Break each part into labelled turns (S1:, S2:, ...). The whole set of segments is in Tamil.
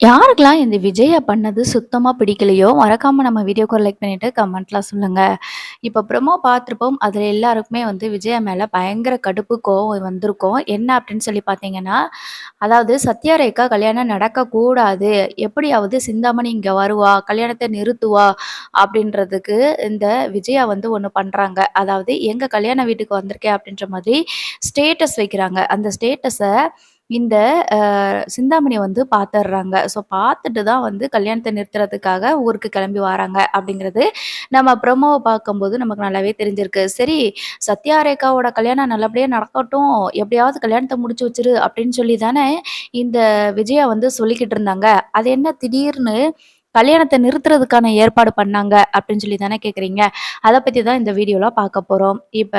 S1: யாருக்கெல்லாம் இந்த விஜய பண்ணது சுத்தமா பிடிக்கலையோ, மறக்காம நம்ம வீடியோக்கு ஒரு லைக் பண்ணிட்டு கமெண்ட்ல சொல்லுங்க. இப்ப ப்ரோமோ பார்த்திருப்போம். அதுல எல்லாருக்குமே வந்து விஜயா மேல பயங்கர கடுப்பு, கோவம் வந்திருக்கும். என்ன அப்படின்னு சொல்லி பார்த்தீங்கன்னா, அதாவது சத்யா ரேகா கல்யாணம் நடக்கக்கூடாது. எப்படியாவது சிந்தாமணி இங்க வருவா, கல்யாணத்த நிறுத்துவா அப்படின்றதுக்கு இந்த விஜயா வந்து ஒண்ணு பண்றாங்க. அதாவது எங்க கல்யாண வீட்டுக்கு வந்திருக்கேன் அப்படின்ற மாதிரி ஸ்டேட்டஸ் வைக்கிறாங்க. அந்த ஸ்டேட்டஸ இந்த சிந்தாமணி வந்து பாத்துர்றாங்க. ஸோ பாத்துட்டு தான் வந்து கல்யாணத்த நிறுத்துறதுக்காக ஊருக்கு கிளம்பி வராங்க அப்படிங்கிறது நம்ம ப்ரோமோவ பார்க்கும்போது நமக்கு நல்லாவே தெரிஞ்சிருக்கு. சரி, சத்யா ரேகாவோட கல்யாணம் நல்லபடியா நடக்கட்டும், எப்படியாவது கல்யாணத்த முடிச்சு வச்சுரு அப்படின்னு சொல்லி தானே இந்த விஜயா வந்து சொல்லிக்கிட்டு இருந்தாங்க. அது என்ன திடீர்னு கல்யாணத்த நிறுத்துறதுக்கான ஏற்பாடு பண்ணாங்க அப்படின்னு சொல்லி தானே கேட்குறீங்க. அத பத்தி தான் இந்த வீடியோல பார்க்க போறோம். இப்ப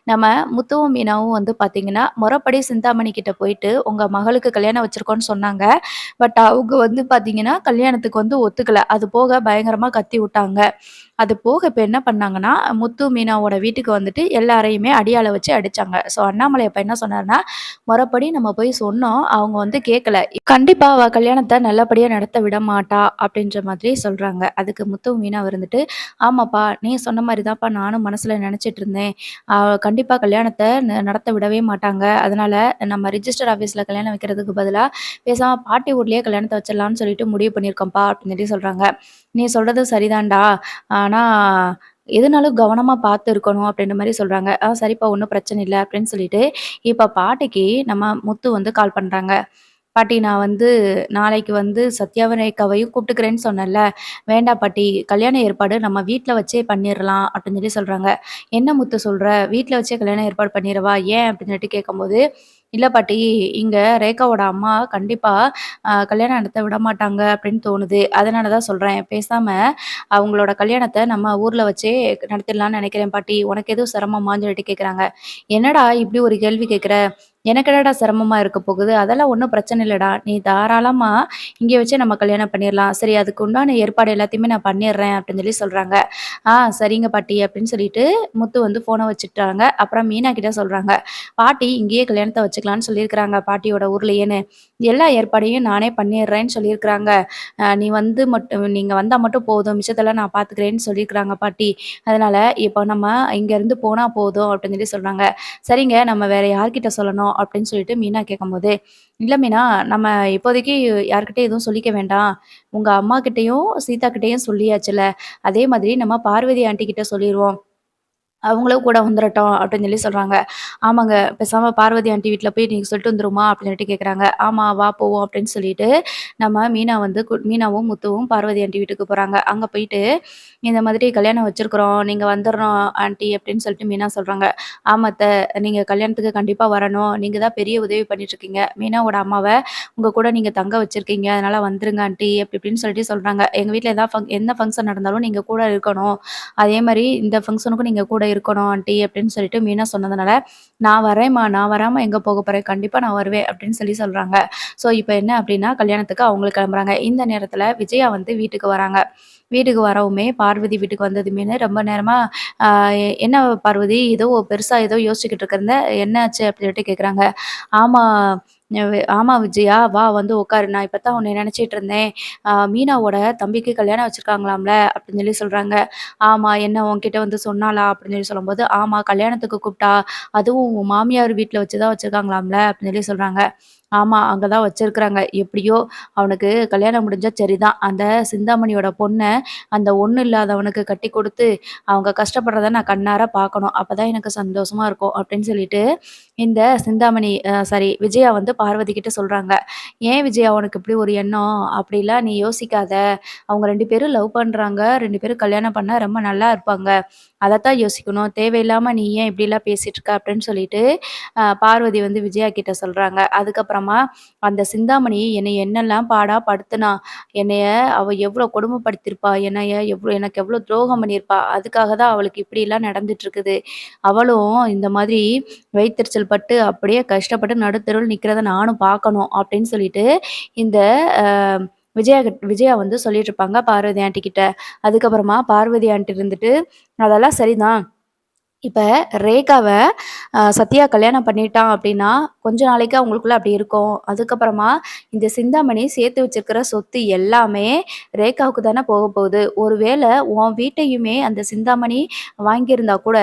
S1: நம்ம முத்துவும், மீனாவும் வந்து பார்த்தீங்கன்னா, முறைப்படி சிந்தாமணி கிட்ட போயிட்டு, "உங்க மகளுக்கு கல்யாணம் வச்சிருக்கோம்ன்னு" சொன்னாங்க. பட் அவங்க வந்து பார்த்தீங்கன்னா, கல்யாணத்துக்கு வந்து ஒத்துக்கல. அது போக பயங்கரமா கத்தி விட்டாங்க. அது போக இப்ப என்ன பண்ணாங்கன்னா, முத்து, மீனாவோட வீட்டுக்கு வந்துட்டு எல்லாரையுமே அடியாள வச்சு அடிச்சாங்க. ஸோ அண்ணாமலை அப்ப என்ன சொன்னாருன்னா, "முறைப்படி நம்ம போய் சொன்னோம். அவங்க வந்து கேட்கல. கண்டிப்பா அவ கல்யாணத்த நல்லபடியா நடத்த விட மாட்டா." அப்படின்ற மாதிரி சொல்றாங்க. அதுக்கு முத்துவும், மீனாவும் இருந்துட்டு, "ஆமாப்பா, நீ சொன்ன மாரி தான்ப்பா நானும் மனசுல நெனச்சிட்டு இருந்தேன். கண்டிப்பா கல்யாணத்த நடத்த விடவே மாட்டாங்க. அதனால நம்ம ரிஜிஸ்டர் ஆஃபீஸ்ல கல்யாணம் வைக்கிறதுக்கு பதிலா, பேசாம பாட்டி ஊர்லயே கல்யாணத்த வச்சிடலாம்னு சொல்லிட்டு முடிவு பண்ணியிருக்கோம்ப்பா." அப்படின்னு சொல்லி சொல்றாங்க. "நீ சொல்றது சரிதான்டா. ஆனா, எதுனாலும் கவனமா பார்த்து இருக்கணும்." அப்படின்ற மாரி சொல்றாங்க. சரிப்பா, ஒண்ணும் பிரச்சனை இல்ல." அப்படின்னு சொல்லிட்டு, இப்ப பாட்டிக்கு நம்ம முத்து வந்து கால் பண்றாங்க. "பாட்டி, நான் வந்து நாளைக்கு வந்து சத்யாவையும் ரேகாவையும் கூப்பிட்டுக்கிறேன்னு சொன்னேன்ல. வேண்டாம் பாட்டி, கல்யாண ஏற்பாடு நம்ம வீட்ல வச்சே பண்ணிறலாம்." அப்படின்னு சொல்லி சொல்றாங்க. "என்ன முத்து சொல்ற? வீட்ல வச்சே கல்யாண ஏற்பாடு பண்ணிறவா? ஏன்?" அப்படின்னு சொல்லிட்டு கேட்கும்போது, "இல்ல பாட்டி, இங்க ரேகாவோட அம்மா கண்டிப்பா கல்யாணம் நடத்த விடமாட்டாங்க அப்படின்னு தோணுது. அதனால தான் சொல்றேன். பேசாம அவங்களோட கல்யாணத்த நம்ம ஊர்ல வச்சே நடத்திடலாம்னு நெனைக்கிறேன் பாட்டி. உனக்கு எதுவும் சிரமமான்னு?" சொல்லிட்டு கேட்குறாங்க. "என்னடா இப்படி ஒரு கேள்வி கேட்குற? எனக்கு என்னடா சிரமமா இருக்க போகுது? அதெல்லாம் ஒண்ணும் பிரச்சனை இல்லடா. நீ தாராளமா இங்கே வச்சே நம்ம கல்யாணம் பண்ணிறலாம். சரி, அதுக்கு உண்டான ஏற்பாடு எல்லாத்தையுமே நான் பண்ணிடுறேன்." அப்படின்னு சொல்லி சொல்றாங்க. சரிங்க பாட்டி." அப்படின்னு சொல்லிட்டு முத்து வந்து ஃபோன வச்சுட்டாங்க. அப்புறம் மீனா கிட்ட சொல்றாங்க. பாட்டி இங்கேயே கல்யாணத்த வச்சுக்கலான்னு சொல்லியிருக்கிறாங்க பாட்டியோட ஊர்லயேன்னு. எல்லா ஏற்பாடையும் நானே பண்ணிடுறேன்னு சொல்லியிருக்கிறாங்க. நீங்க வந்தா மட்டும் போதும். மிச்சத்தெல்லாம் நான் பார்த்துக்கிறேன்னு சொல்லியிருக்கிறாங்க பாட்டி. அதனால இப்போ நம்ம இங்கேருந்து போனா போதும் அப்படின்னு சொல்லி சொல்றாங்க. "சரிங்க, நம்ம வேற யார்கிட்ட சொல்லணும்?" அப்படின்னு சொல்லிட்டு மீனா கேட்கும்போது, "இல்ல மீனா, நம்ம இப்போதைக்கு யார்கிட்டயும் எதுவும் சொல்லிக்க வேண்டாம். உங்க அம்மாகிட்டயும், சீதா கிட்டயும் சொல்லியாச்சுல்ல. அதே மாதிரி நம்ம பார்வதி ஆன்டி கிட்ட சொல்லிருவோம். அவங்களும் கூட வந்துரட்டும்." அப்படின்னு சொல்லி சொல்றாங்க. "ஆமாங்க, பேசாம பார்வதி ஆன்டி வீட்ல போய் நீங்க சொல்லிட்டு வந்துருமா?" அப்படின்னு சொல்லிட்டு கேட்குறாங்க. "ஆமா, வா போவோம்." அப்படின்னு சொல்லிட்டு நம்ம மீனா வந்து மீனாவும், முத்துவும் பார்வதி ஆன்டி வீட்டுக்கு போறாங்க. அங்க போயிட்டு, "இந்த மாதிரி கல்யாணம் வச்சிருக்கிறோம். நீங்க வந்துரணும் ஆன்டி." அப்படின்னு சொல்லிட்டு மீனா சொல்றாங்க. "ஆமா அத்த, நீங்க கல்யாணத்துக்கு கண்டிப்பா வரணும். நீங்க தான் பெரிய உதவி பண்ணிட்டுருக்கீங்க. மீனாவோட அம்மாவ உங்க கூட நீங்க தங்க வச்சிருக்கீங்க. அதனால வந்துருங்க ஆன்டி." அப்படி இப்படின்னு சொல்லிட்டு சொல்றாங்க. "எங்க வீட்ல எந்த ஃபங்ஷன் நடந்தாலும் நீங்க கூட இருக்கணும். அதே மாரி இந்த ஃபங்ஷனுக்கும் நீங்க கூட இருக்கணும் ஆன்டி." அப்படின்னு சொல்லிட்டு மீனா சொன்னதுனால, "நான் வரேன்ம்மா, நான் வராம எங்க போக போறேன். கண்டிப்பா நான் வருவேன்." அப்படின்னு சொல்லி சொல்றாங்க. ஸோ இப்ப என்ன அப்படின்னா, கல்யாணத்துக்கு அவங்களும் கிளம்புறாங்க. இந்த நேரத்தில விஜயா வந்து வீட்டுக்கு வராங்க. வீட்டுக்கு வரவுமே பார்வதி வீட்டுக்கு வந்ததுமேனு ரொம்ப நேரமா, "ஆ என்ன பார்வதி, ஏதோ பெருசா ஏதோ யோசிச்சுக்கிட்டு இருக்கிறத, என்னாச்சு?" அப்படின்னு சொல்லிட்டு கேட்குறாங்க. "ஆமா, ஆமா விஜயா, வா வந்து உட்காரு. நான் இப்ப தான் உன்னைய நினைச்சிட்டு இருந்தேன். மீனாவோட தம்பிக்கு கல்யாணம் வச்சிருக்காங்களாம்ல." அப்படின்னு சொல்லி சொல்றாங்க. "ஆமா, என்ன உன்கிட்ட வந்து சொன்னாளா?" அப்படின்னு சொல்லி சொல்லும்போது, "ஆமா, கல்யாணத்துக்கு கூப்பிட்டா. அதுவும் உன் மாமியார் வீட்ல வச்சு தான் வச்சிருக்காங்களாம்ல." அப்படின்னு சொல்லி சொல்றாங்க. "ஆமா, அங்க தான் வச்சிருக்கிறாங்க. எப்படியோ அவனுக்கு கல்யாணம் முடிஞ்சா சரிதான். அந்த சிந்தாமணியோட பொண்ண அந்த ஒண்ணும் இல்லாதவனுக்கு கட்டி குடுத்து, அவங்க கஷ்டப்படுறத நான் கண்ணார பார்க்கணும். அப்பதான் எனக்கு சந்தோஷமா இருக்கும்." அப்படின்னு சொல்லிட்டு இந்த சிந்தாமணி சாரி விஜயா வந்து பார்வதி கிட்ட சொல்றாங்க. "ஏன் விஜயா உனக்கு இப்படி ஒரு எண்ணம்? அப்படிலாம் நீ யோசிக்காத. அவங்க 2 பேரும் லவ் பண்றாங்க. 2 பேரும் கல்யாணம் பண்ணா ரொம்ப நல்லா இருப்பாங்க. அதத்தான் யோசிக்கணும். தேவையில்லாம நீ ஏன் இப்படிலாம் பேசிட்டு இருக்க?" அப்படின்னு சொல்லிட்டு பார்வதி வந்து விஜயா கிட்ட சொல்றாங்க. அதுக்கப்புறமா, "அந்த சிந்தாமணி என்னைய என்னெல்லாம் பாடா படுத்துனா! என்னைய அவ எவ்வளோ கொடுமைப்படுத்தியிருப்பா! எனக்கு எவ்வளோ துரோகம் பண்ணியிருப்பா! அதுக்காக தான் அவளுக்கு இப்படிலாம் நடந்துட்டு இருக்குது. அவளும் இந்த மாதிரி வயித்தெரிச்சல் பட்டு அப்படியே கஷ்டப்பட்டு நடுத்தெருவுல நிக்கிறத நானும் பார்க்கணும்." அப்படின்னு சொல்லிட்டு இந்த அ விஜயா வந்து சொல்லிட்டு இருப்பாங்க பார்வதி ஆன்டி கிட்ட. அதுக்கப்புறமா பார்வதி ஆன்டி இருந்துட்டு, "அதெல்லாம் சரிதான். இப்ப ரேகாவ சத்யா கல்யாணம் பண்ணிட்டான் அப்டின்னா, கொஞ்ச நாளைக்கு அவங்களுக்குள்ள அப்டி இருக்கும். அதுக்கப்புறமா இந்த சிந்தாமணி சேர்த்து வச்சிருக்கிற சொத்து எல்லாமே ரேகாவுக்கு தானே போகப்போகுது. ஒருவேள உன் வீட்டையுமே அந்த சிந்தாமணி வாங்கியிருந்தா கூட,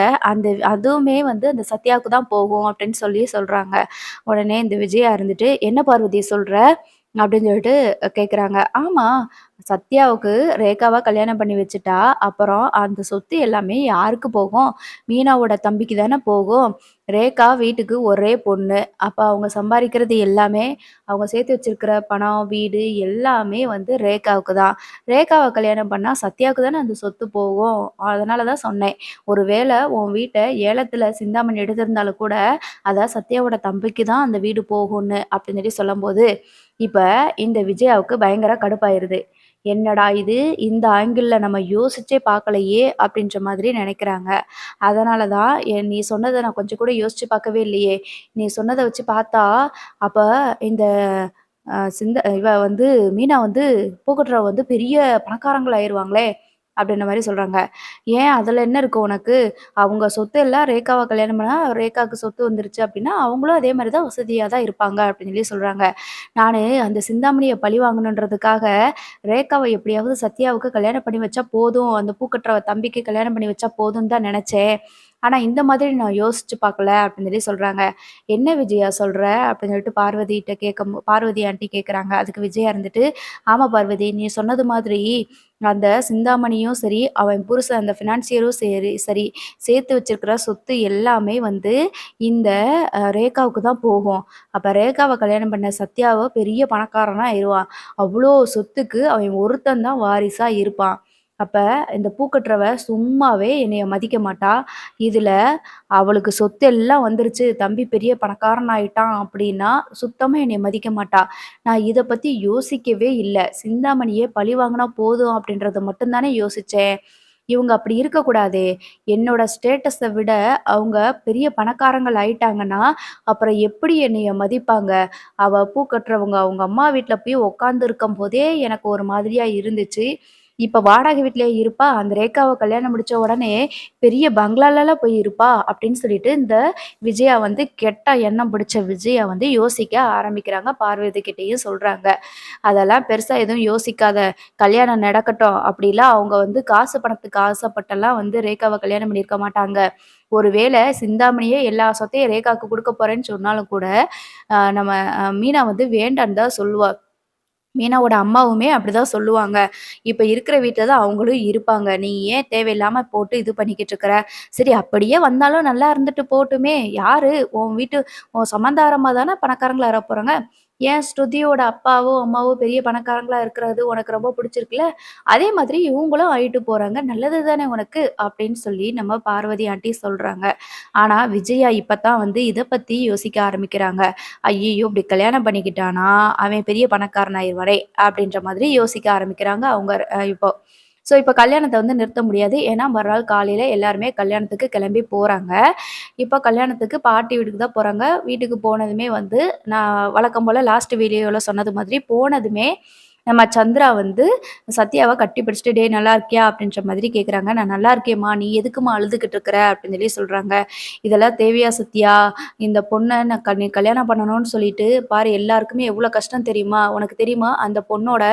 S1: அதுவுமே வந்து அந்த சத்யாவுக்கு தான் போகும் அப்டின்னு சொல்லி சொல்றாங்க. உடனே இந்த விஜயா இருந்துட்டு, "என்ன பார்வதி சொல்ற?" அப்டின்னு சொல்லிட்டு கேட்குறாங்க. ஆமா. சத்யாவுக்கு ரேகாவ கல்யாணம் பண்ணி வச்சுட்டா, அப்புறம் அந்த சொத்து எல்லாமே யாருக்கு போகும்? மீனாவோட தம்பிக்கு தானே போகும். ரேகா வீட்டுக்கு ஒரே பொண்ணு. அப்ப அவங்க சம்பாரிக்கிறது எல்லாமே, அவங்க சேர்த்து வச்சிருக்கிற பணம், வீடு எல்லாமே வந்து ரேகாவுக்கு தான். ரேகாவ கல்யாணம் பண்ணா சத்யாவுக்கு தானே அந்த சொத்து போகும். அதனால தான் சொன்னேன். ஒரு வேள உன் வீட்ட ஏலத்துல சிந்தாமணி எடுத்திருந்தாலும் கூட, அத சத்யாவோட தம்பிக்கு தான் அந்த வீடு போகும்னு அப்படின்னு சொல்லி சொல்லும்போது, இப்ப இந்த விஜயாவுக்கு பயங்கர கடுப்பாயிருது. என்னடா இது! இந்த ஆங்கிள்ல நம்ம யோசிச்சே பார்க்கலையே! அப்படின்ற மாதிரி நெனைக்கிறாங்க. அதனால தான் நீ சொன்னத நான் கொஞ்சம் கூட யோசிச்சு பார்க்கவே இல்லையே! நீ சொன்னத வச்சு பார்த்தா, அப்ப இந்த இவ வந்து மீனா வந்து பூக்கட்டுறவ வந்து பெரிய பணக்காரங்களாயிருவாங்களே! அப்படின்ற மாரி சொல்றாங்க. ஏன் அதுல என்ன இருக்கு உனக்கு? அவங்க சொத்து எல்லாம் ரேகாவ கல்யாணம் பண்ணா, ரேகாவுக்கு சொத்து வந்துருச்சு அப்படின்னா, அவங்களும் அதே மாரி தான் வசதியா தான் இருப்பாங்க அப்படின்னு சொல்லி சொல்றாங்க. நானு அந்த சிந்தாமணிய பழி வாங்கணுன்றதுக்காக, ரேகாவ எப்படியாவது சத்யாவுக்கு கல்யாணம் பண்ணி வச்சா போதும். அந்த பூக்கட்டுறவ தம்பிக்கு கல்யாணம் பண்ணி வச்சா போதும்ன்னு தான் நெனச்சேன். ஆனா இந்த மாதிரி நான் யோசிச்சு பார்க்கல அப்படின்னு சொல்லி சொல்றாங்க. "என்ன விஜயா சொல்ற?" அப்படின்னு சொல்லிட்டு பார்வதி ஆன்டி கேட்குறாங்க. அதுக்கு விஜயா இருந்துட்டு, "ஆமா பார்வதி, நீ சொன்னது மாதிரி அந்த சிந்தாமணியும் சரி, அவன் புருஷன் அந்த ஃபினான்சியரும் சரி சேர்த்து வச்சிருக்கிற சொத்து எல்லாமே வந்து இந்த ரேகாவுக்கு தான் போகும். அப்ப ரேகாவ கல்யாணம் பண்ண சத்யாவ பெரிய பணக்காரனா ஆயிருவான். அவ்ளோ சொத்துக்கு அவன் ஒருத்தன் தான் வாரிசா இருப்பான். அப்ப இந்த பூக்கட்டுறவ சும்மாவே என்னைய மதிக்க மாட்டா. இதுல அவளுக்கு சொத்து எல்லாம் வந்துருச்சு. தம்பி பெரிய பணக்காரன் ஆயிட்டான் அப்டின்னா, சுத்தமா என்னைய மதிக்க மாட்டா. நான் இத பத்தி யோசிக்கவே இல்ல. சிந்தாமணிய பழி வாங்குனா போதும் அப்டின்றத மட்டும் தானே யோசிச்சேன். இவங்க அப்படி இருக்கக்கூடாதே! என்னோட ஸ்டேட்டஸ விட அவங்க பெரிய பணக்காரங்கள் ஆயிட்டாங்கன்னா, அப்புறம் எப்படி என்னைய மதிப்பாங்க? அவ பூ கட்டுறவங்க அவங்க அம்மா வீட்ல போய் உட்காந்துருக்கும்போதே எனக்கு ஒரு மாதிரியா இருந்துச்சு. இப்ப வாடகை வீட்லயே இருப்பா. அந்த ரேகாவ கல்யாணம் முடிச்ச உடனே பெரிய பங்களாலலாம் போய் இருப்பா. அப்படின்னு சொல்லிட்டு இந்த விஜயா வந்து கெட்ட எண்ணம் பிடிச்ச விஜயா வந்து யோசிக்க ஆரம்பிக்கிறாங்க. பார்வதி கிட்டயும் சொல்றாங்க. அதெல்லாம் பெருசா எதுவும் யோசிக்காத. கல்யாணம் நடக்கட்டும். அப்படிலாம் அவங்க வந்து காசு பணத்துக்கு ஆசைப்பட்டெல்லாம் வந்து ரேகாவ கல்யாணம் பண்ணியிருக்க மாட்டாங்க. ஒரு வேள சிந்தாமணியே எல்லா சொத்தையும் ரேகாவுக்கு குடுக்க போறேன்னு சொன்னாலும் கூட, நம்ம மீனா வந்து வேண்டான்னு தான் சொல்லுவா. மீனாவோட அம்மாவுமே அப்படிதான் சொல்லுவாங்க. "இப்ப இருக்கிற வீட்ல தான் அவங்களும் இருப்பாங்க. நீ ஏன் தேவையில்லாம போட்டு இது பண்ணிக்கிட்டு இருக்கிற? சரி அப்படியே வந்தாலும் நல்லா இருந்துட்டு போட்டுமே! யாரு உன் சம்மந்தாரமா தான பணக்காரங்களா வரப்போறாங்க. ஏன் ஸ்ருதியோட அப்பாவோ, அம்மாவோ பெரிய பணக்காரங்களா இருக்கிறது உனக்கு ரொம்ப பிடிச்சிருக்குல்ல? அதே மாதிரி இவங்களும் ஆயிட்டு போறாங்க. நல்லது தானே உனக்கு?" அப்படின்னு சொல்லி நம்ம பார்வதி ஆன்டி சொல்றாங்க. ஆனா விஜயா இப்ப தான் வந்து இத பத்தி யோசிக்க ஆரம்பிக்கிறாங்க. ஐய்யய்யோ! இப்படி கல்யாணம் பண்ணிக்கிட்டானா, அவன் பெரிய பணக்காரன் ஆயிருவானே! அப்படின்ற மாதிரி யோசிக்க ஆரம்பிக்கிறாங்க அவங்க இப்போ. ஸோ, இப்ப கல்யாணத்த வந்து நிறுத்த முடியாது. ஏன்னா, மறுநாள் காலையில எல்லாருமே கல்யாணத்துக்கு கிளம்பி போறாங்க. இப்ப கல்யாணத்துக்கு பாட்டி வீட்டுக்கு தான் போறாங்க. வீட்டுக்கு போனதுமே வந்து, நான் வழக்கம் போல லாஸ்ட் வீடியோல சொன்னது மாதிரி போனதுமே, நம்ம சந்திரா வந்து சத்யாவ கட்டி பிடிச்சுட்டு, "டேய் நல்லா இருக்கியா?" அப்படின்ற மாதிரி கேட்குறாங்க. "நான் நல்லா இருக்கேன்ம்மா. நீ எதுக்கும்மா அழுதுகிட்டு இருக்கிற?" அப்படின்னு சொல்லி சொல்றாங்க. "இதெல்லாம் தேவையா சத்யா? இந்த பொண்ண நான் நீ கல்யாணம் பண்ணணும்னு சொல்லிட்டு, பாரு எல்லாருக்குமே எவ்வளோ கஷ்டம் தெரியுமா? உனக்கு தெரியுமா? அந்த பொண்ணோட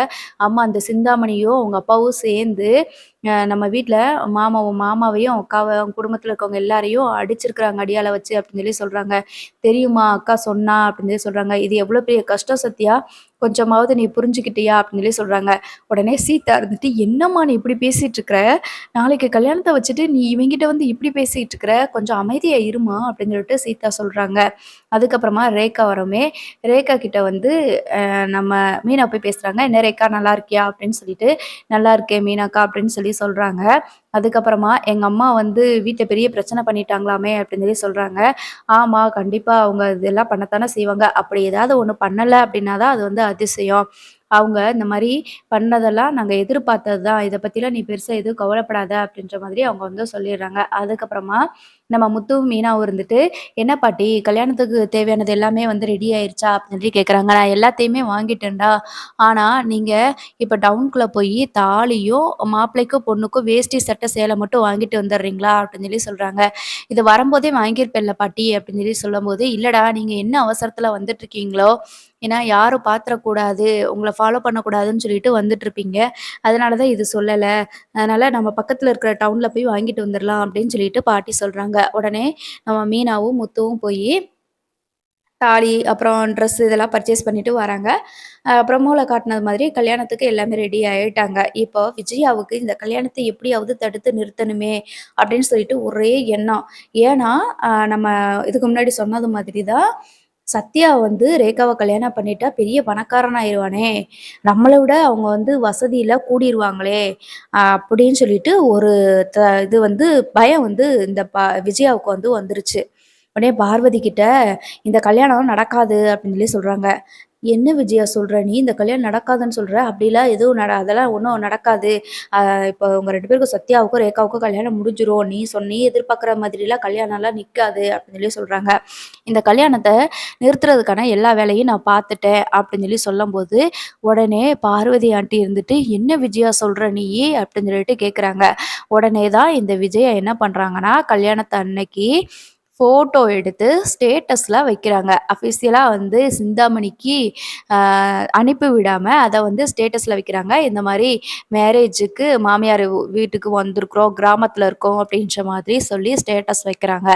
S1: அம்மா அந்த சிந்தாமணியும், அவங்க அப்பாவும் சேர்ந்து நம்ம வீட்ல உன் மாமாவையும், அக்காவ அவங்க குடும்பத்தில இருக்கவங்க எல்லாரையும் அடிச்சிருக்கிறாங்க அடியால வச்சு அப்படின்னு சொல்லி சொல்றாங்க. தெரியுமா? அக்கா சொன்னா அப்படின்னு சொல்லி சொல்றாங்க. இது எவ்வளோ பெரிய கஷ்டம் சத்யா. கொஞ்சமாவது நீ புரிஞ்சுக்கிட்டியா? அப்படின்னு சொல்லி சொல்றாங்க. உடனே சீதா இருந்துட்டு, என்னம்மா நீ இப்படி பேசிட்டு இருக்கிற? நாளைக்கு கல்யாணத்த வச்சுட்டு நீ இவன்கிட்ட வந்து இப்படி பேசிட்டு இருக்கிற? கொஞ்சம் அமைதியா இரும்மா அப்படின்னு சொல்லிட்டு சீதா சொல்றாங்க. அதுக்கப்புறமா ரேகா வரவுமே, ரேகா கிட்ட வந்து நம்ம மீனா போய் பேசுறாங்க. "என்ன ரேகா நல்லா இருக்கியா?" அப்படின்னு சொல்லிட்டு, "நல்லா இருக்கேன் மீனாக்கா" அப்படின்னு சொல்லி சொல்றாங்க. அதுக்கப்புறமா எங்க அம்மா வந்து வீட்ல பெரிய பிரச்சனை பண்ணிட்டாங்களாமே அப்படின்னு சொல்லி சொல்றாங்க. ஆமா, கண்டிப்பா அவங்க இதெல்லாம் பண்ணத்தானே செய்வாங்க. அப்படி ஏதாவது ஒண்ணு பண்ணல அப்படின்னா தான் அது வந்து அதிசயம். அவங்க இந்த மாரி பண்ணதெல்லாம் நாங்க எதிர்பார்த்தது தான். இத பத்திலாம் நீ பெருசா எதுவும் கவலைப்படாத அப்படின்ற மாதிரி அவங்க வந்து சொல்லிடுறாங்க. அதுக்கப்புறமா நம்ம முத்துவும், மீனாவும் இருந்துட்டு, "என்ன பாட்டி கல்யாணத்துக்கு தேவையானது எல்லாமே வந்து ரெடி ஆயிருச்சா?" அப்படின்னு சொல்லி கேட்குறாங்க. "நான் எல்லாத்தையுமே வாங்கிட்டேன்டா. ஆனா, நீங்க இப்ப டவுனுக்குள்ள போயி தாலியும், மாப்பிள்ளைக்கும், பொண்ணுக்கும் வேஷ்டி, சட்டை, சேலை மட்டும் வாங்கிட்டு வந்துடுறீங்களா?" அப்படின்னு சொல்லி சொல்றாங்க. "இது வரும்போதே வாங்கியிருப்பேன்ல பாட்டி" அப்படின்னு சொல்லி சொல்லும்போது, "இல்லடா நீங்க என்ன அவசரத்துல வந்துட்டுருக்கீங்களோ, ஏன்னா யாரும் பாத்துறக்கூடாது, உங்கள ஃபாலோ பண்ணக்கூடாதுன்னு சொல்லிட்டு வந்துட்டுருப்பீங்க. அதனால தான் இது சொல்லல. அதனால நம்ம பக்கத்துல இருக்கிற டவுன்ல போய் வாங்கிட்டு வந்துரலாம்" அப்படின்னு சொல்லிட்டு பாட்டி சொல்றாங்க. உடனே நம்ம மீனாவும், முத்துவும் போயி தாலி, அப்புறம் ட்ரெஸ் இதெல்லாம் பர்ச்சேஸ் பண்ணிட்டு வராங்க. ப்ரமோல காட்டுனது மாதிரி கல்யாணத்துக்கு எல்லாமே ரெடி ஆயிட்டாங்க. இப்போ விஜயாவுக்கு இந்த கல்யாணத்த எப்படியாவது தடுத்து நிறுத்தணுமே அப்படின்னு சொல்லிட்டு ஒரே எண்ணம். ஏன்னா, நம்ம இதுக்கு முன்னாடி சொன்னது மாதிரி தான் சத்யா வந்து ரேகாவ கல்யாணம் பண்ணிட்டா பெரிய பணக்காரன் ஆயிருவானே! நம்மள விட அவங்க வந்து வசதியில கூடிருவாங்களே! அப்படின்னு சொல்லிட்டு ஒரு இது வந்து பயம் வந்து இந்த விஜயாவுக்கு வந்து வந்துருச்சு. உடனே பார்வதி கிட்ட, "இந்த கல்யாணம் நடக்காது" அப்படின்னு சொல்லி சொல்றாங்க. "என்ன விஜயா சொல்ற நீ? இந்த கல்யாணம் நடக்காதுன்னு சொல்ற? அப்படிலாம் எதுவும் அதெல்லாம் ஒண்ணும் நடக்காது. இப்போ உங்க 2 பேருக்கும் சத்யாவுக்கும், ரேகாவுக்கும் கல்யாணம் முடிஞ்சிரும். நீ எதிர்பார்க்குற மாதிரிலாம் கல்யாணம்லாம் நிக்காது" அப்படின்னு சொல்லி சொல்றாங்க. "இந்த கல்யாணத்த நிறுத்துறதுக்கான எல்லா வேலையும் நான் பார்த்துட்டேன்" அப்படின்னு சொல்லி சொல்லும்போது, உடனே பார்வதி ஆண்டி இருந்துட்டு, "என்ன விஜயா சொல்ற நீயி?" அப்படின்னு சொல்லிட்டு கேட்குறாங்க. உடனே தான் இந்த விஜயா என்ன பண்றாங்கன்னா, கல்யாணத்து அன்னைக்கு ஃபோட்டோ எடுத்து ஸ்டேட்டஸ்ல வைக்கிறாங்க. அஃபிஷியலா வந்து சிந்தாமணிக்கு அ அனுப்பி விடாம, அத வந்து ஸ்டேட்டஸ்ல வைக்கிறாங்க. இந்த மாரி மேரேஜுக்கு மாமியார் வீட்டுக்கு வந்திருக்கிறோம், கிராமத்துல இருக்கோம் அப்படின்ற மாதிரி சொல்லி ஸ்டேட்டஸ் வைக்கிறாங்க.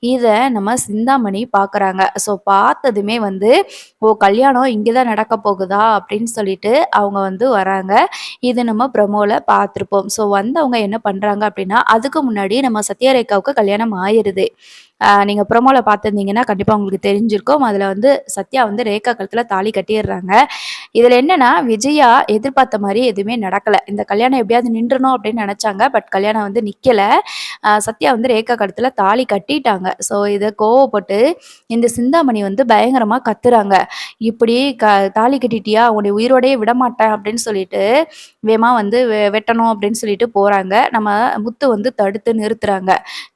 S1: இத நம்ம சிந்தாமணி பார்க்குறாங்க. ஸோ பார்த்ததுமே வந்து, "ஓ! கல்யாணம் இங்க தான் நடக்க போகுதா?" அப்படின்னு சொல்லிட்டு அவங்க வந்து வராங்க. இது நம்ம ப்ரமோல பார்த்துருப்போம். ஸோ வந்தவங்க என்ன பண்றாங்க அப்படின்னா, அதுக்கு முன்னாடி நம்ம சத்யாரேகாவுக்கு கல்யாணம் ஆயிருது. நீங்க ப்ரோமோல பார்த்துருந்தீங்கன்னா, கண்டிப்பா உங்களுக்கு தெரிஞ்சிருக்கும். அதுல வந்து சத்யா வந்து ரேகா கழுத்துல தாலி கட்டிர்றாங்க. இதுல என்னன்னா, விஜயா எதிர்பார்த்த மாரி எதுவுமே நடக்கல. இந்த கல்யாணம் எப்படியாவது நின்றணும் அப்படின்னு நெனச்சாங்க. பட் கல்யாணம் வந்து நிக்கல. சத்யா வந்து ரேகா கழுத்துல தாலி கட்டிட்டாங்க. ஸோ இத கோவப்பட்டு இந்த சிந்தாமணி வந்து பயங்கரமா கத்துறாங்க. "இப்படி தாலி கட்டிட்டியா? உன்னை உயிரோடயே விடமாட்டேன்" அப்படின்னு சொல்லிட்டு, வேகமா வந்து வெட்டணும் அப்படின்னு சொல்லிட்டு போறாங்க. நம்ம முத்து வந்து தடுத்து நிறுத்துறாங்க.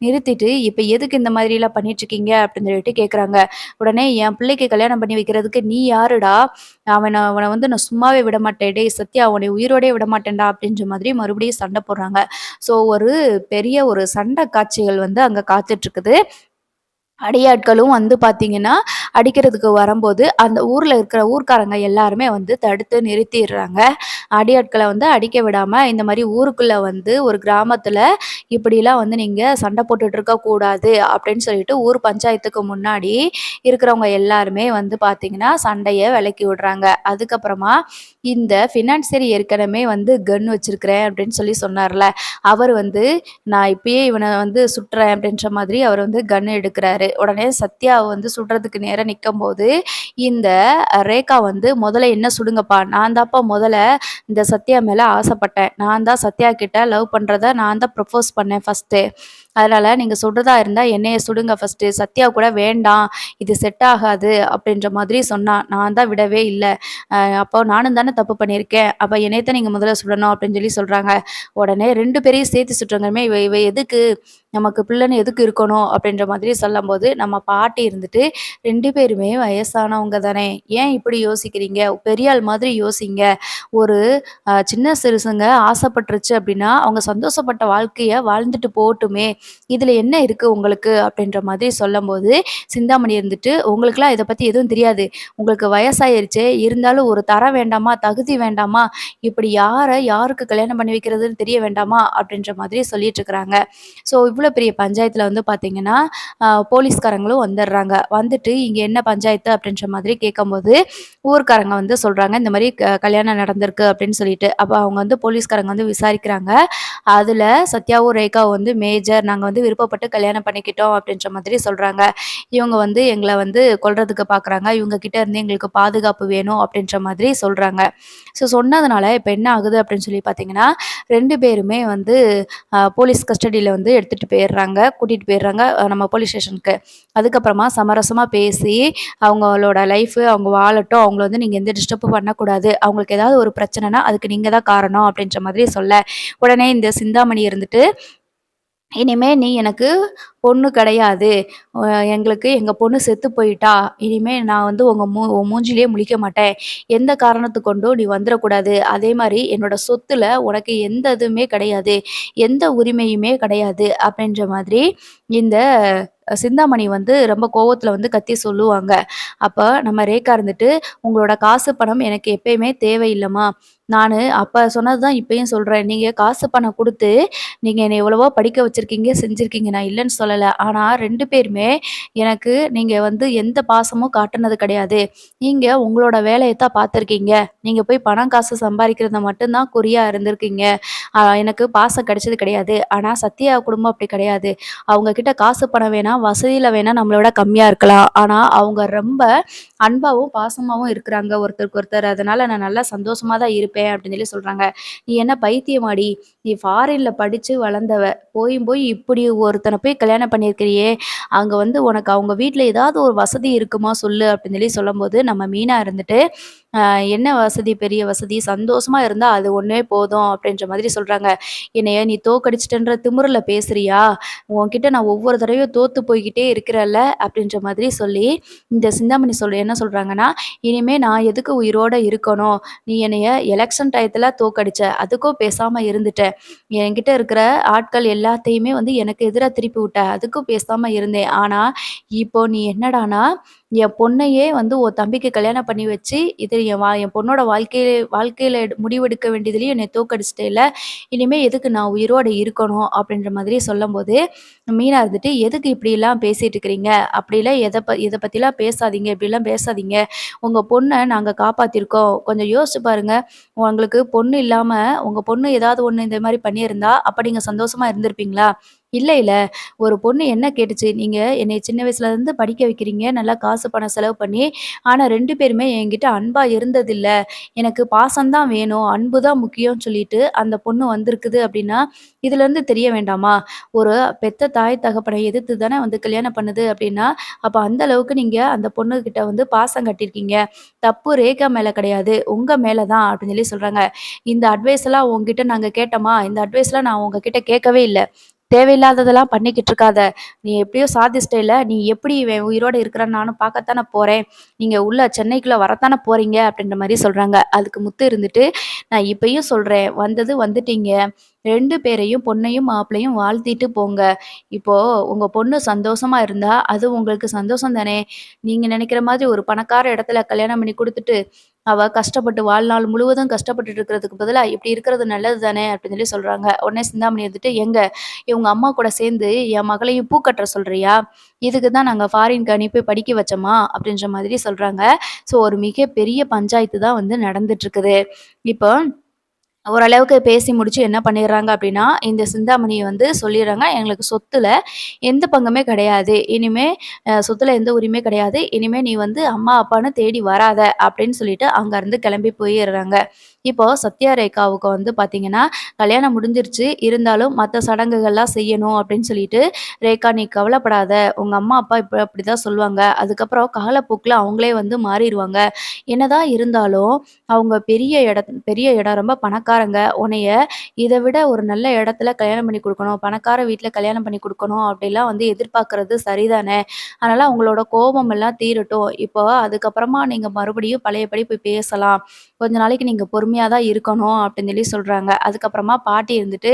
S1: நிறுத்திட்டு, "இப்ப எதுக்கு இந்த மாதிரிலாம் பண்ணிட்டுருக்கீங்க?" அப்படின்னு சொல்லிட்டு கேட்குறாங்க. உடனே, "என் பிள்ளைக்கு கல்யாணம் பண்ணி வைக்கிறதுக்கு நீ யாருடா? அவன வந்து நான் சும்மாவே விடமாட்டேன். டேய் சத்யா உன்னை உயிரோடயே விடமாட்டேன்டா" அப்படின்ற மாதிரி மறுபடியும் சண்டை போடுறாங்க. ஸோ ஒரு பெரிய ஒரு சண்டை காட்சிகள் வந்து அங்க காத்துட்ருக்குது. அடியாட்களும் வந்து பார்த்தீங்கன்னா, அடிக்கிறதுக்கு வரும்போது, அந்த ஊர்ல இருக்கிற ஊர்க்காரங்க எல்லாருமே வந்து தடுத்து நிறுத்திர்றாங்க. அடியாட்கள வந்து அடிக்க விடாம, இந்த மாரி ஊருக்குள்ள வந்து ஒரு கிராமத்துல இப்படிலாம் வந்து நீங்க சண்டை போட்டுட்டு இருக்கக்கூடாது அப்படின்னு சொல்லிட்டு, ஊர் பஞ்சாயத்துக்கு முன்னாடி இருக்கிறவங்க எல்லாருமே வந்து பார்த்தீங்கன்னா, சண்டைய விலக்கி விடுறாங்க. அதுக்கப்புறமா இந்த ஃபினான்சியர் ஏற்கனவே வந்து கன் வச்சிருக்கிறேன் அப்படின்னு சொல்லி சொன்னார்ல, அவர் வந்து நான் இப்பயே இவன வந்து சுட்டுறேன் அப்படின்ற மாதிரி அவர் வந்து கன் எடுக்குறாரு. உடனே சத்யாவ வந்து சுடுறதுக்கு நேரா நிக்கும்போது, இந்த ரேகா வந்து "முதல்ல என்ன சுடுங்கப்பா. நான் தான்ப்பா முதல்ல இந்த சத்யா மேல ஆசைப்பட்டேன். நான் தான் சத்யா கிட்ட லவ் பண்றத நான் தான் ப்ரப்போஸ் பண்ணேன் ஃபர்ஸ்ட்டு. அதனால நீங்க சுடுறதா இருந்தா என்னைய சுடுங்க ஃபர்ஸ்ட்டு. சத்யா கூட வேண்டாம். இது செட் ஆகாது." அப்படின்ற மாதிரி சொன்னா. நான் தான் விடவே இல்ல. அப்போ நானும் தானே தப்பு பண்ணியிருக்கேன். அப்ப என்னைய தான் நீங்க முதல்ல சுடணும் அப்படின்னு சொல்லி சொல்றாங்க. உடனே 2 பேரையும் சேர்த்து சுட்டுறங்கமே, இவ இவ எதுக்கு? நமக்கு பிள்ளைன்னு எதுக்கு இருக்கணும்? அப்படின்ற மாதிரி சொல்லும்போது, நம்ம பாட்டி இருந்துட்டு, "2 பேருமே வயசானவங்க தானே! ஏன் இப்படி யோசிக்கிறீங்க? பெரிய ஆள் மாதிரி யோசிங்க. ஒரு சின்ன சிறுசுங்க ஆசைப்பட்டுருச்சு அப்படின்னா, அவங்க சந்தோஷப்பட்ட வாழ்க்கைய வாழ்ந்துட்டு போகட்டுமே! இதுல என்ன இருக்கு உங்களுக்கு?" அப்படின்ற மாதிரி சொல்லும்போது, சிந்தாமணி இருந்துட்டு, "உங்களுக்கெல்லாம் இத பத்தி எதுவும் தெரியாது. உங்களுக்கு வயசாயிருச்சு. இருந்தாலும் ஒரு தரம் வேண்டாமா? தகுதி வேண்டாமா? இப்படி யாருக்கு கல்யாணம் பண்ணி வைக்கிறதுன்னு தெரிய வேண்டாமா?" அப்படின்ற மாதிரி சொல்லிட்டுருக்காங்க. ஸோ இவ்வளோ பெரிய பஞ்சாயத்துல வந்து பார்த்தீங்கன்னா, போலீஸ்காரங்களும் வந்துடுறாங்க. வந்துட்டு இங்க என்ன பஞ்சாயத்து அப்படின்ற மாதிரி கேட்கும்போது, ஊர்க்காரங்க வந்து சொல்றாங்க, இந்த மாரி கல்யாணம் நடந்திருக்கு அப்படின்னு சொல்லிட்டு. அப்ப அவங்க வந்து போலீஸ்காரங்க வந்து விசாரிக்கிறாங்க. அதுல சத்யாவும், ரேகாவும் வந்து மேஜர் நாங்க வந்து விருப்பப்பட்டு கல்யாணம் பண்ணிக்கிட்டோம் அப்படின்ற மாதிரி சொல்றாங்க. இவங்க வந்து எங்கள வந்து கொல்றதுக்கு பார்க்குறாங்க. இவங்க கிட்ட இருந்து எங்களுக்கு பாதுகாப்பு வேணும் அப்படின்ற மாதிரி சொல்றாங்க. ஸோ சொன்னதுனால இப்ப என்ன ஆகுது அப்படின்னு சொல்லி பார்த்தீங்கன்னா, 2 பேருமே வந்து போலீஸ் கஸ்டடியில வந்து எடுத்துட்டு போயிர்றாங்க. கூட்டிட்டு போயிர்றாங்க நம்ம போலீஸ் ஸ்டேஷனுக்கு. அதுக்கப்புறமா சமரசமா பேசி, அவங்களோட லைஃபு அவங்க வாழட்டும். அவங்கள வந்து நீங்க எந்த டிஸ்டர்பும் பண்ணக்கூடாது. அவங்களுக்கு ஏதாவது ஒரு பிரச்சனைனா, அதுக்கு நீங்க தான் காரணம் அப்படின்ற மாதிரி சொல்ல, உடனே இந்த சிந்தாமணி இருந்துட்டு இனிமே நீ எனக்கு பொண்ணு கிடையாது. அ எங்களுக்கு எங்க பொண்ணு செத்து போயிட்டா. இனிமே நான் வந்து உன் மூஞ்சிலயே முழிக்க மாட்டேன். எந்த காரணத்துக் கொண்டும் நீ வந்துறக்கூடாது. அதேமாரி என்னோட சொத்துல உனக்கு எந்த இதுவுமே கிடையாது. எந்த உரிமையுமே கிடையாது." அப்படின்ற மாதிரி இந்த சிந்தாமணி வந்து ரொம்ப கோவத்துல வந்து கத்தி சொல்லுவாங்க. அப்ப நம்ம ரேகா இருந்துட்டு, "உங்களோட காசு, பணம் எனக்கு எப்பயுமே தேவையில்லம்மா. நானு அப்ப சொன்னது தான் இப்பயும் சொல்றேன். நீங்க காசு பணம் குடுத்து நீங்க என்ன எவ்வளவோ படிக்க வச்சிருக்கீங்க, செஞ்சிருக்கீங்க. நான் இல்லன்னு சொல்லல. ஆனா 2 பேருமே எனக்கு நீங்க வந்து எந்த பாசமும் காட்டுனது கிடையாது. நீங்க உங்களோட வேலைய தான் பார்த்துருக்கீங்க. நீங்க போய் பணம், காசு சம்பாரிக்கிறத மட்டும் தான் குறியா இருந்திருக்கீங்க. எனக்கு பாசம் கிடைச்சது கிடையாது. ஆனா சத்யா குடும்பம் அப்படி கிடையாது. அவங்க கிட்ட காசு, பணம் வேணா, வசதியில வேணா நம்மள விட கம்மியா இருக்கலாம். ஆனா அவங்க ரொம்ப அன்பாவும், பாசமாவும் இருக்கிறாங்க ஒருத்தருக்கு ஒருத்தர். அதனால நான் நல்லா சந்தோஷமா தான் இருப்பேன்." அப்படின்னு சொல்லி சொல்றாங்க. "நீ என்ன பைத்தியமாடி? நீ ஃபாரின்ல படிச்சு வளர்ந்தவ. போயும் போய் இப்படி ஒருத்தன போய் கல்யாணம் பண்ணியிருக்கிறியே! அங்க வந்து உனக்கு அவங்க வீட்ல ஏதாவது ஒரு வசதி இருக்குமா சொல்லு?" அப்படின்னு சொல்லி சொல்லும்போது, நம்ம மீனா இருந்துட்டு, "அ என்ன வசதி? பெரிய வசதி? சந்தோஷமா இருந்தா அது ஒண்ணே போதும்." அப்படின்ற மாதிரி சொல்றாங்க. "என்னைய நீ தோற்கடிச்சிட்டன்ற திமிருல பேசுறியா? உன்கிட்ட நான் ஒவ்வொரு தடவையும் தோத்து போய்க்கிட்டே இருக்கிறேன்ல." அப்படின்ற மாதிரி சொல்லி, இந்த சிந்தாமணி என்ன சொல்றாங்கன்னா, "இனிமே நான் எதுக்கு உயிரோட இருக்கணும்? நீ என்னைய எலக்ஷன் டயத்துல தோற்கடிச்ச. அதுக்கும் பேசாம இருந்துட்ட. என்கிட்ட இருக்கிற ஆட்கள் எல்லாத்தையுமே வந்து எனக்கு எதிரா திருப்பி விட்ட. அதுக்கும் பேசாம இருந்தேன். ஆனா, இப்போ நீ என்னடான்னா, என் பொண்ணையே வந்து உன் தம்பிக்கு கல்யாணம் பண்ணி வச்சு, இது என் பொண்ணோட வாழ்க்கையில முடிவெடுக்க வேண்டியதுலயும் என்னைய தோற்கடிச்சிட்டேல்ல. இனிமே எதுக்கு நான் உயிரோட இருக்கணும்?" அப்படின்ற மாதிரி சொல்லும்போது, மீனா இருந்துட்டு, "எதுக்கு இப்படிலாம் பேசிட்டு இருக்கிறீங்க? அப்படிலாம் இத பத்திலாம் பேசாதீங்க. இப்படிலாம் பேசாதீங்க. உங்க பொண்ண நாங்க காப்பாத்தியிருக்கோம். கொஞ்சம் யோசிச்சு பாருங்க. உங்களுக்கு பொண்ணு இல்லாம, உங்க பொண்ணு ஏதாவது ஒண்ணு இந்த மாரி பண்ணியிருந்தா, அப்ப நீங்க சந்தோஷமா இருந்திருப்பீங்களா? இல்லைல்ல. ஒரு பொண்ணு என்ன கேட்டுச்சு? நீங்க என்னைய சின்ன வயசுலேருந்து படிக்க வைக்கிறீங்க. நல்லா காசு, பணம் செலவு பண்ணி. ஆனா 2 பேருமே என்கிட்ட அன்பா இருந்ததில்ல. எனக்கு பாசம் தான் வேணும். அன்பு தான் முக்கியம்னு சொல்லிட்டு அந்த பொண்ணு வந்திருக்குது அப்படின்னா, இதுலேருந்து தெரிய வேண்டாமா? ஒரு பெத்த தாய் தகப்பனை எதிர்த்து தானே வந்து கல்யாணம் பண்ணுது அப்படின்னா, அப்ப அந்த அளவுக்கு நீங்க அந்த பொண்ணுகிட்ட வந்து பாசம் கட்டியிருக்கீங்க. தப்பு ரேகா மேல கிடையாது. உங்க மேல தான்." அப்படின்னு சொல்லி சொல்றாங்க. "இந்த அட்வைஸ்லாம் உன்கிட்ட நாங்க கேட்டோமா? இந்த அட்வைஸ்லாம் நான் உங்ககிட்ட கேட்கவே இல்ல. தேவையில்லாததெல்லாம் பண்ணிக்கிட்டு இருக்காத. நீ எப்படியோ சாதிச்சிட்டல்ல. நீ எப்படி இவன் உயிரோட இருக்கிறான்னு நானும் பார்க்கத்தானே போறேன். நீங்க உள்ள சென்னைக்குள்ள வரத்தானே போறீங்க." அப்படின்ற மாரி சொல்றாங்க. அதுக்கு முத்து இருந்துட்டு, "நான் இப்பயும் சொல்றேன். வந்தது வந்துட்டீங்க. 2 பேரையும் பொண்ணையும், மாப்பிள்ளையும் வாழ்த்திட்டு போங்க. இப்போ உங்க பொண்ணு சந்தோஷமா இருந்தா, அது உங்களுக்கு சந்தோஷம் தானே! நீங்க நினைக்கிற மாதிரி ஒரு பணக்கார இடத்துல கல்யாணம் பண்ணி குடுத்துட்டு, அவ கஷ்டப்பட்டு வாழ்நாள் முழுவதும் கஷ்டப்பட்டுட்டு இருக்கிறதுக்கு பதிலா, இப்படி இருக்கிறது நல்லது தானே!" அப்படின்னு சொல்லி சொல்றாங்க. உடனே சிந்தாமணி வந்துட்டு, "ஏங்க இவங்க அம்மா கூட சேர்ந்து என் மகளையும் பூ கட்ட சொல்றியா? இதுக்கு தான் நாங்க ஃபாரின்க்கு அனுப்பி படிக்க வச்சோமா?" அப்படின்ற மாதிரி சொல்றாங்க. ஸோ ஒரு மிகப்பெரிய பஞ்சாயத்து தான் வந்து நடந்துட்டு இருக்குது. இப்போ ஓரளவுக்கு பேசி முடிச்சு என்ன பண்ணிடுறாங்க அப்படின்னா, இந்த சிந்தாமணிய வந்து சொல்லிடுறாங்க, "எங்களுக்கு சொத்துல எந்த பங்குமே கிடையாது. இனிமே சொத்துல எந்த உரிமையும் கிடையாது. இனிமே நீ வந்து அம்மா, அப்பான்னு தேடி வராத." அப்படின்னு சொல்லிட்டு அங்கருந்து கிளம்பி போயிர்றாங்க. இப்போ சத்யா ரேகாவுக்கு வந்து பார்த்தீங்கன்னா, கல்யாணம் முடிஞ்சிருச்சு. இருந்தாலும் மத்த சடங்குகள்லாம் செய்யணும் அப்படின்னு சொல்லிட்டு, "ரேகா நீ கவலைப்படாத. உங்க அம்மா, அப்பா இப்ப அப்படிதான் சொல்லுவாங்க. அதுக்கப்புறம் காலப்போக்குல அவங்களே வந்து மாறிருவாங்க. என்னதான் இருந்தாலும் அவங்க பெரிய இடம் ரொம்ப பணக்காரங்க. உன்னைய இத விட ஒரு நல்ல இடத்துல கல்யாணம் பண்ணி குடுக்கணும். பணக்கார வீட்ல கல்யாணம் பண்ணி குடுக்கணும் அப்படிலாம் வந்து எதிர்பார்க்கிறது சரிதானே. அதனால அவங்களோட கோபம் எல்லாம் தீரட்டும். இப்போ அதுக்கப்புறமா நீங்க மறுபடியும் பழையபடி போய் பேசலாம். கொஞ்ச நாளைக்கு நீங்க பொறுமையா தான் இருக்கணும்." அப்படின்னு சொல்லி சொல்றாங்க. அதுக்கப்புறமா பாட்டி இருந்துட்டு,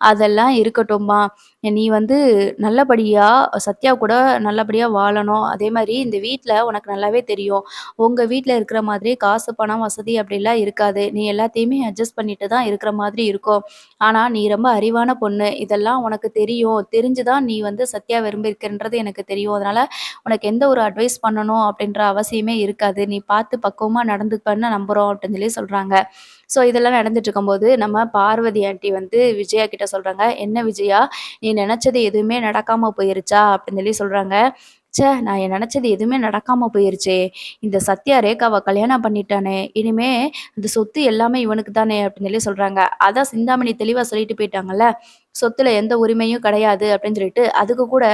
S1: "அதெல்லாம் இருக்கட்டும்மா. நீ வந்து நல்லபடியா சத்யா கூட நல்லபடியா வாழணும். அதே மாரி இந்த வீட்ல உனக்கு நல்லாவே தெரியும். உங்க வீட்ல இருக்கிற மாதிரி காசு, பணம், வசதி அப்படிலாம் இருக்காது. நீ எல்லாத்தையுமே அட்ஜஸ்ட் பண்ணிட்டு தான் இருக்கிற மாதிரி இருக்கும். ஆனா, நீ ரொம்ப அறிவான பொண்ணு. இதெல்லாம் உனக்கு தெரியும். தெரிஞ்சு தான் நீ வந்து சத்யா விரும்பியிருக்கன்றது எனக்கு தெரியும். அதனால உனக்கு எந்த ஒரு அட்வைஸ் பண்ணணும் அப்படின்ற அவசியமே இருக்காது. நீ பார்த்து பக்குவமா நடந்துப்பன்னு நம்புறோம்." அப்படின்னு சொல்லி சொல்றாங்க. ஸோ இதெல்லாம் நடந்துட்டு இருக்கும்போது, நம்ம பார்வதி ஆன்டி வந்து விஜயா கிட்ட சொல்றாங்க, "என்ன விஜயா, நீ நெனச்சது எதுவுமே நடக்காம போயிருச்சா?" அப்படின்னு சொல்லி சொல்றாங்க. ச்சே! நான் நெனச்சது எதுவுமே நடக்காம போயிருச்சே! இந்த சத்யா ரேகாவ கல்யாணம் பண்ணிட்டானே! இனிமே இந்த சொத்து எல்லாமே இவனுக்கு தானே! அப்டின்னு சொல்லி சொல்றாங்க. அதான் சிந்தாமணி தெளிவா சொல்லிட்டு போயிட்டாங்கல்ல. சொத்துல எந்த உரிமையும் கிடையாது அப்டின்னு சொல்லிட்டு, அதுக்கு கூட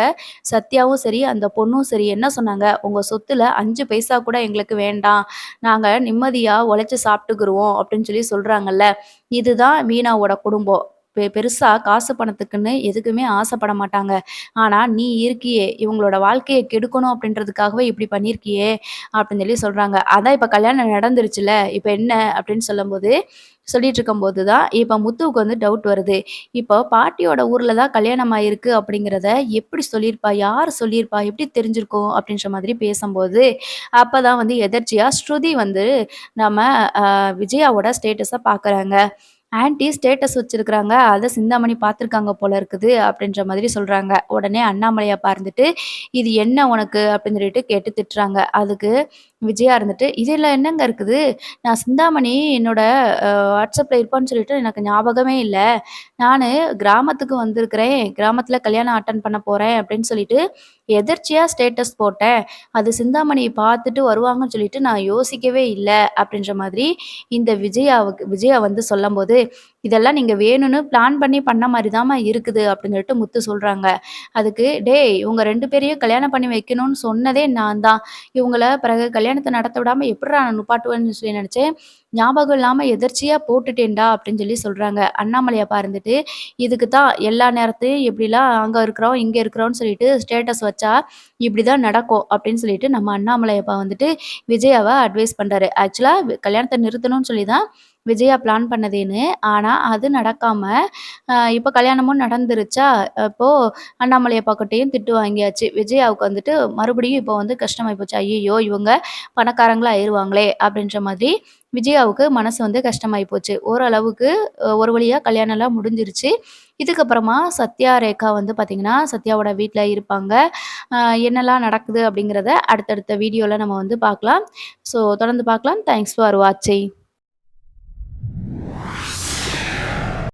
S1: சத்யாவும் சரி, அந்த பொண்ணும் சரி என்ன சொன்னாங்க, "உங்க சொத்துல 5 பைசா கூட எங்களுக்கு வேண்டாம். நாங்க நிம்மதியா உழைச்சு சாப்ட்டுக்குருவோம்" அப்டின்னு சொல்லி சொல்றாங்கல்ல. இதுதான் மீனாவோட குடும்பம். பெருசா காசு பணத்துக்குன்னு எதுக்குமே ஆசைப்பட மாட்டாங்க. ஆனா, நீ இருக்கியே, இவங்களோட வாழ்க்கைய கெடுக்கணும் அப்படின்றதுக்காகவே இப்படி பண்ணியிருக்கியே அப்படின்னு சொல்றாங்க. அதான் இப்ப கல்யாணம் நடந்துருச்சுல்ல, இப்ப என்ன அப்படின்னு சொல்லும்போது சொல்லிட்டு இருக்கும்போது தான், இப்ப முத்துவுக்கு டவுட் வருது. இப்போ பாட்டியோட ஊர்ல தான் கல்யாணம் ஆயிருக்கு அப்படிங்கிறத எப்படி சொல்லியிருப்பா? யார் சொல்லியிருப்பா? எப்படி தெரிஞ்சிருக்கும்? அப்படின்ற மாதிரி பேசம்போது, அப்பதான் எதர்ச்சியா ஸ்ருதி நம்ம விஜயாவோட ஸ்டேட்டஸ பார்க்குறாங்க. ஆன்டி ஸ்டேட்டஸ் வச்சிருக்கிறாங்க. அத சிந்தாமணி பார்த்துருக்காங்க போல இருக்குது அப்படின்ற மாதிரி சொல்றாங்க. உடனே அண்ணாமலை அப்பா "இது என்ன உனக்கு?" அப்படின்னு சொல்லிட்டு கேட்டு திட்டுறாங்க. அதுக்கு விஜயா "இதில என்னங்க இருக்குது? நான் சிந்தாமணி என்னோட வாட்ஸ்அப்ல இருப்பான்னு சொல்லிட்டு எனக்கு ஞாபகமே இல்ல. நானு கிராமத்துக்கு வந்திருக்கிறேன். கிராமத்தில கல்யாணம் அட்டெண்ட் பண்ண போறேன் அப்படின்னு சொல்லிட்டு எதர்ச்சியா ஸ்டேட்டஸ் போட்டேன். அது சிந்தாமணி பார்த்துட்டு வருவாங்கன்னு சொல்லிட்டு நான் யோசிக்கவே இல்ல." அப்படின்ற மாதிரி இந்த விஜயா சொல்லம்போது, "இதெல்லாம் நீங்க வேணும்னு பிளான் பண்ணி பண்ண மாரி தாம்மா இருக்குது." அப்படின்னு சொல்லிட்டு முத்து சொல்றாங்க. அதுக்கு, "டேய் இவங்க 2 பேரையும் கல்யாணம் பண்ணி வைக்கணும்னு சொன்னதே நான் தான். இவங்கள பிறகு கல்யாணத்த நடத்த விடாம எப்புட்றா நான் நுப்பாட்டுவேன்னு சொல்லி நெனச்சேன். ஞாபகம் இல்லாம எதர்ச்சியா போட்டுட்டேன்டா." அப்படின்னு சொல்றாங்க. அண்ணாமலை அப்பா "இதுக்கு தான் எல்லா நேரத்துலயும் இப்படிலாம் அங்க இருக்கிறோம், இங்க இருக்கிறோம்னு சொல்லிட்டு ஸ்டேட்டஸ் வச்சா இப்படிதான் நடக்கும்." அப்படின்னு சொல்லிட்டு நம்ம அண்ணாமலை அப்பா விஜயாவ அட்வைஸ் பண்றாரு. ஆக்சுவலா கல்யாணத்த நிறுத்தணும்னு சொல்லி தான் விஜயா பிளான் பண்ணதேன்னு. ஆனா அது நடக்காம, இப்ப கல்யாணமும் நடந்துருச்சா, அப்போ அண்ணாமலை அப்பாகிட்டயும் திட்டு வாங்கியாச்சு. விஜயாவுக்கு மறுபடியும் இப்போ கஷ்டமாயி போச்சு. "ஐய்யய்யோ! இவங்க பணக்காரங்களா ஆயிருவாங்களே!" அப்படின்ற மாதிரி விஜயாவுக்கு மனசு கஷ்டமாயி போச்சு. ஓரளவுக்கு ஒரு வழியா கல்யாணம்லாம் முடிஞ்சிருச்சு. இதுக்கப்புறமா சத்யா, ரேகா பார்த்தீங்கன்னா, சத்யாவோட வீட்ல இருப்பாங்க. அ என்னலாம் நடக்குது அப்படிங்கிறத அடுத்தடுத்த வீடியோல நம்ம பார்க்கலாம். ஸோ தொடர்ந்து பார்க்கலாம். தேங்க்ஸ் ஃபார் வாட்சிங்.